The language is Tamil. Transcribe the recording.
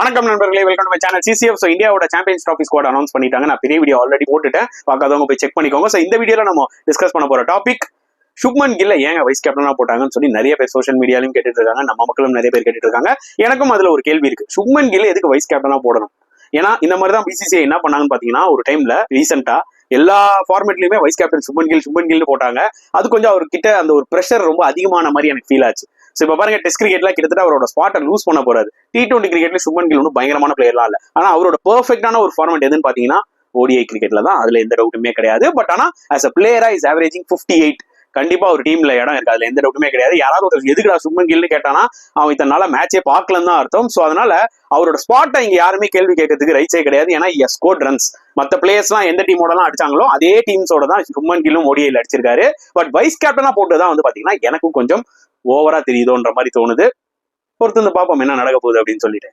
வணக்கம் நண்பர்களே, welcome to my channel CCF. So இந்தியாவோட சாம்பியன்ஸ் ட்ராஃபி ஸ்குவாட் அனௌன்ஸ் பண்ணிட்டாங்க. நான் பெரிய வீடியோ ஆல்ரெடி போட்டுட்டேன், பார்க்காதவங்க போய் செக் பண்ணிக்கோங்க. ஸோ இந்த வீடியோல நம்ம டிஸ்கஸ் பண்ண போற டாபிக் சுப்மன் கில்ல ஏங்க வைஸ் கேப்டனா போட்டாங்கன்னு சொல்லி நிறைய பேர் சோஷியல் மீடியாலையும் கேட்டுட்டு இருக்காங்க, நம்ம மக்களும் நிறைய பேர் கேட்டுட்டு இருக்காங்க. எனக்கும் அதுல ஒரு கேள்வி இருக்கு, சுப்மன் கில்ல எதுக்கு வைஸ் கேப்டனா போடணும்? ஏன்னா இந்த மாதிரி தான் BCCI என்ன பண்ணாங்கன்னு பாத்தீங்கன்னா, ஒரு டைம்ல ரீசெண்டா எல்லா ஃபார்மேட்லயுமே வைஸ் கேப்டன் சுப்மன் கில் போட்டாங்க. அது கொஞ்சம் அவர்கிட்ட அந்த ஒரு ப்ரெஷர் ரொம்ப அதிகமான மாதிரி எனக்கு ஃபீல் ஆச்சு. ஸோ இப்போ பாருங்க, டெஸ்ட் கிரிக்கெட்ல கிட்டத்தட்ட அவரோட ஸ்பாட்டை லூஸ் பண்ண போறாரு. T20 கிரிக்கெட்ல சுப்மன் கில் ஒன்றும் பயங்கரமான பிளேயர்லாம் இல்லை. ஆனா அவரோட பெர்ஃபெக்டான ஒரு ஃபார்மேட் எதுன்னு பாத்தீங்கன்னா ODI கிரிக்கெட்ல தான். அதுல எந்த டவுட்டுமே கிடையாது. பட் ஆனா ஆஸ் அ பிளேயரா இஸ் ஆவரேஜிங் 58. கண்டிப்பா ஒரு டீம்ல இடம் இருக்கு, அதுல எந்த டவுட்டுமே கிடையாது. யாராவது ஒரு எதுக்குடா சுப்மன் கில்னு கேட்டானா அவன் இத்தனால மேட்சே பார்க்கலன்னு தான் அர்த்தம். ஸோ அதனால அவரோட ஸ்பாட்டை இங்க யாருமே கேள்வி கேட்கறதுக்கு ரைட்ஸே கிடையாது. ஏன்னா ஸ்கோர் ரன்ஸ் மற்ற பிளேயர்ஸ்லாம் எந்த டீமோடலாம் அடிச்சாங்களோ அதே டீம்ஸோட தான் சுப்மன் கில்லும் ODIல அடிச்சிருக்காரு. பட் வைஸ் கேப்டனா போட்டுதான் வந்து பாத்தீங்கன்னா எனக்கும் கொஞ்சம் ஓவரா தெரியுதோன்ற மாதிரி தோணுது. பொறுத்து வந்து பார்ப்போம் என்ன நடக்க போகுது அப்படின்னு சொல்லிட்டு.